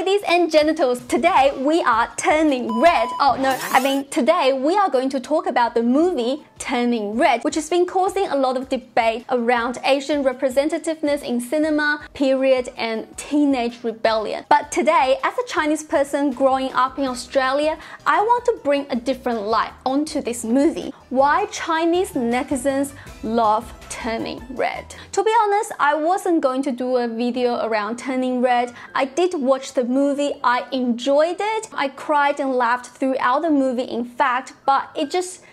ladies and genitals, today we are turning red. Oh no, I mean today we are going to talk about the movie Turning Red, which has been causing a lot of debate around Asian representativeness in cinema, period, and teenage rebellion. But today, as a Chinese person growing up in Australia, I want to bring a different light onto this movie. Why Chinese netizens love Turning Red. To be honest, I wasn't going to do a video around Turning Red. I did watch the movie, I enjoyed it. I cried and laughed throughout the movie, in fact, but it just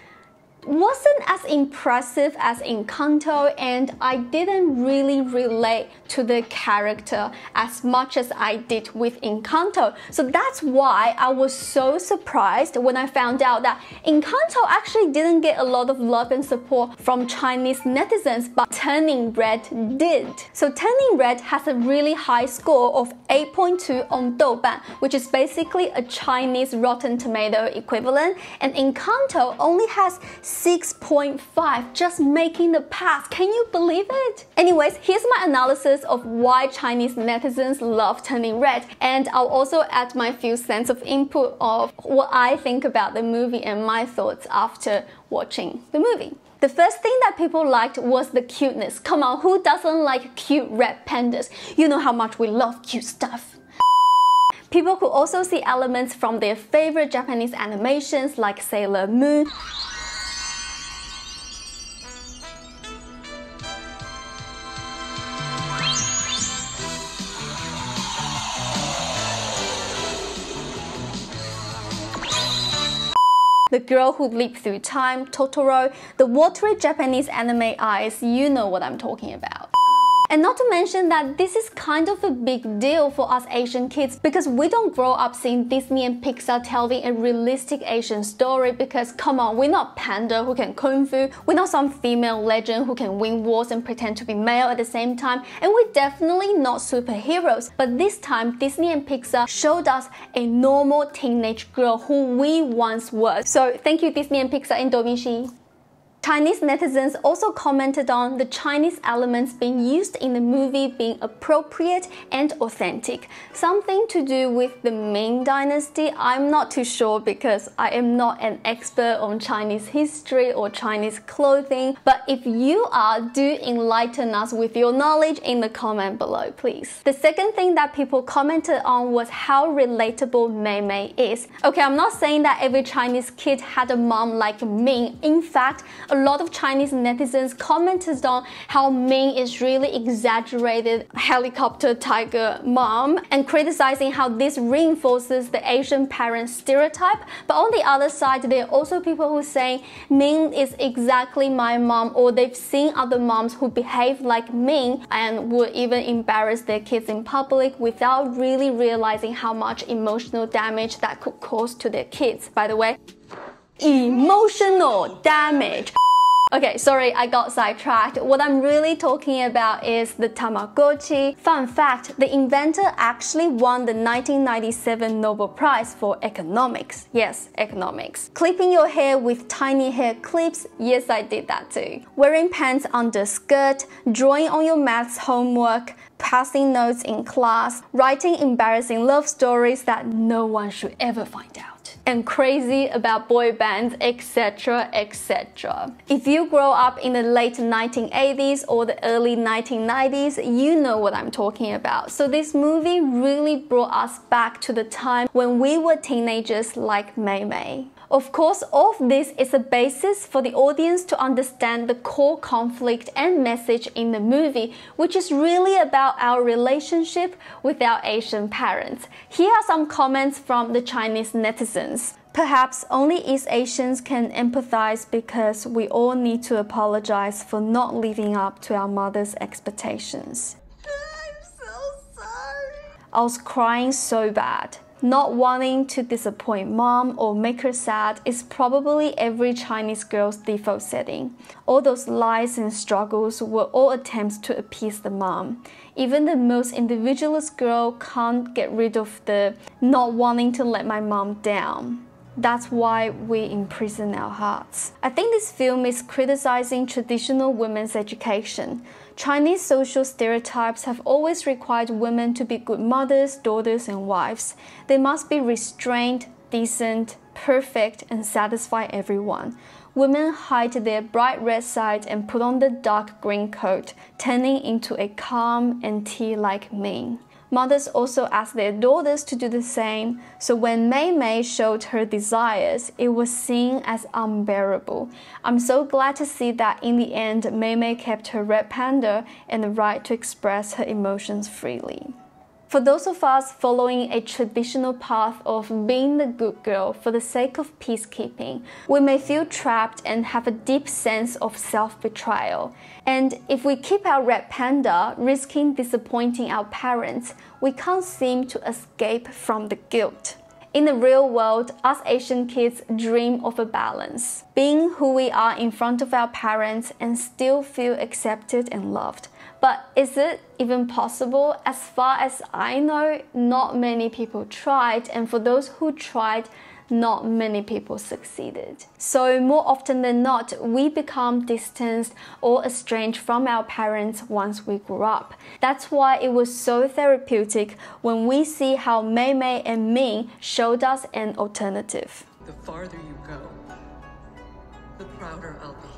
wasn't as impressive as Encanto, and I didn't really relate to the character as much as I did with Encanto. So that's why I was so surprised when I found out that Encanto actually didn't get a lot of love and support from Chinese netizens, but Turning Red did. So Turning Red has a really high score of 8.2 on Douban, which is basically a Chinese Rotten Tomato equivalent, and Encanto only has 6.5, just making the pass. Can you believe it? Anyways, here's my analysis of why Chinese netizens love Turning Red, and I'll also add my few cents of input of what I think about the movie and my thoughts after watching the movie. The first thing that people liked was the cuteness. Come on, who doesn't like cute red pandas? You know how much we love cute stuff. People could also see elements from their favorite Japanese animations like Sailor Moon, The Girl Who Leaped Through Time, Totoro, the watery Japanese anime eyes, you know what I'm talking about. And not to mention that this is kind of a big deal for us Asian kids because we don't grow up seeing Disney and Pixar telling a realistic Asian story because, come on, we're not Panda who can kung fu, we're not some female legend who can win wars and pretend to be male at the same time, and we're definitely not superheroes. But this time, Disney and Pixar showed us a normal teenage girl who we once were. So thank you Disney and Pixar and Da Vinci. Chinese netizens also commented on the Chinese elements being used in the movie being appropriate and authentic. Something to do with the Ming Dynasty. I'm not too sure because I am not an expert on Chinese history or Chinese clothing, but if you are, do enlighten us with your knowledge in the comment below, please. The second thing that people commented on was how relatable Mei Mei is. Okay, I'm not saying that every Chinese kid had a mom like Ming. In fact, a lot of Chinese netizens commented on how Ming is really exaggerated helicopter tiger mom and criticizing how this reinforces the Asian parent stereotype. But on the other side, there are also people who are saying Ming is exactly my mom, or they've seen other moms who behave like Ming and would even embarrass their kids in public without really realizing how much emotional damage that could cause to their kids. By the way, emotional damage. Okay, sorry, I got sidetracked. What I'm really talking about is the Tamagotchi. Fun fact, the inventor actually won the 1997 Nobel Prize for Economics. Yes, economics. Clipping your hair with tiny hair clips. Yes, I did that too. Wearing pants under skirt, drawing on your maths homework, passing notes in class, writing embarrassing love stories that no one should ever find out, and crazy about boy bands, etc, etc. If you grow up in the late 1980s or the early 1990s, you know what I'm talking about. So this movie really brought us back to the time when we were teenagers like Mei Mei. Of course, all of this is a basis for the audience to understand the core conflict and message in the movie, which is really about our relationship with our Asian parents. Here are some comments from the Chinese netizens. Perhaps only East Asians can empathize because we all need to apologize for not living up to our mother's expectations. I'm so sorry. I was crying so bad. Not wanting to disappoint mom or make her sad is probably every Chinese girl's default setting. All those lies and struggles were all attempts to appease the mom. Even the most individualist girl can't get rid of the not wanting to let my mom down. That's why we imprison our hearts. I think this film is criticizing traditional women's education. Chinese social stereotypes have always required women to be good mothers, daughters, and wives. They must be restrained, decent, perfect, and satisfy everyone. Women hide their bright red side and put on the dark green coat, turning into a calm and tea-like mane. Mothers also asked their daughters to do the same, so when Mei Mei showed her desires, it was seen as unbearable. I'm so glad to see that in the end, Mei Mei kept her red panda and the right to express her emotions freely. For those of us following a traditional path of being the good girl for the sake of peacekeeping, we may feel trapped and have a deep sense of self-betrayal. And if we keep our red panda, risking disappointing our parents, we can't seem to escape from the guilt. In the real world, us Asian kids dream of a balance, being who we are in front of our parents and still feel accepted and loved. But is it even possible? As far as I know, not many people tried, and for those who tried, not many people succeeded. So more often than not, we become distanced or estranged from our parents once we grew up. That's why it was so therapeutic when we see how Mei Mei and Ming showed us an alternative. The farther you go, the prouder I'll be.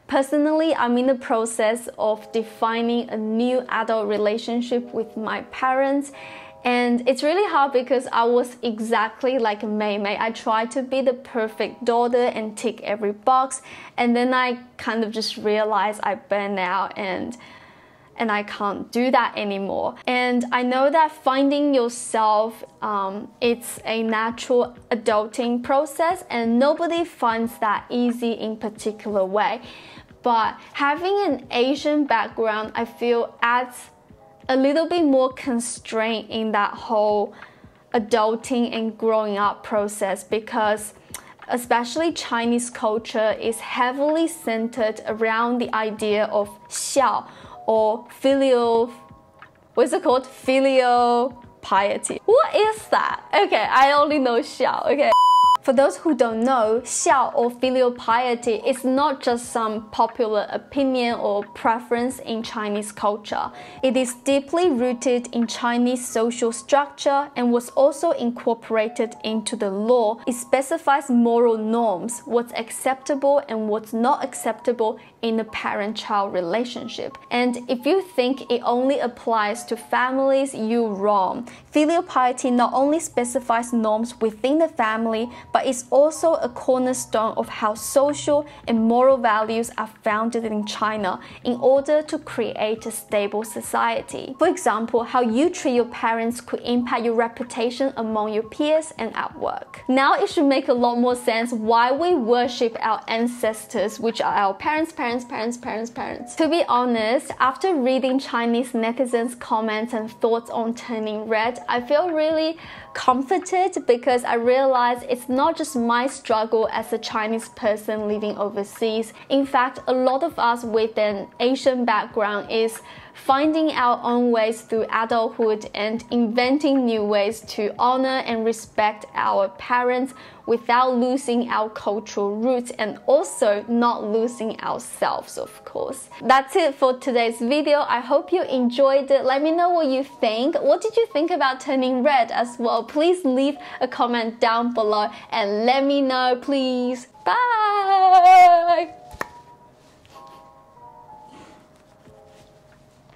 Personally, I'm in the process of defining a new adult relationship with my parents. And it's really hard because I was exactly like Mei Mei. I tried to be the perfect daughter and tick every box. And then I kind of just realized I burned out and I can't do that anymore. And I know that finding yourself, it's a natural adulting process and nobody finds that easy in particular way. But having an Asian background, I feel adds a little bit more constraint in that whole adulting and growing up process because especially Chinese culture is heavily centered around the idea of xiao or filial, what's it called? Filial piety. What is that? Okay, I only know xiao, okay. For those who don't know, xiao or filial piety is not just some popular opinion or preference in Chinese culture. It is deeply rooted in Chinese social structure and was also incorporated into the law. It specifies moral norms, what's acceptable and what's not acceptable in a parent-child relationship. And if you think it only applies to families, you're wrong. Filial piety not only specifies norms within the family, but it's also a cornerstone of how social and moral values are founded in China in order to create a stable society. For example, how you treat your parents could impact your reputation among your peers and at work. Now it should make a lot more sense why we worship our ancestors, which are our parents. To be honest, after reading Chinese netizens' comments and thoughts on Turning Red, I feel really comforted because I realize it's not just my struggle as a Chinese person living overseas. In fact, a lot of us with an Asian background is finding our own ways through adulthood and inventing new ways to honor and respect our parents without losing our cultural roots and also not losing ourselves, of course. That's it for today's video. I hope you enjoyed it. Let me know what you think. What did you think about Turning Red as well? Please leave a comment down below and let me know, please. Bye!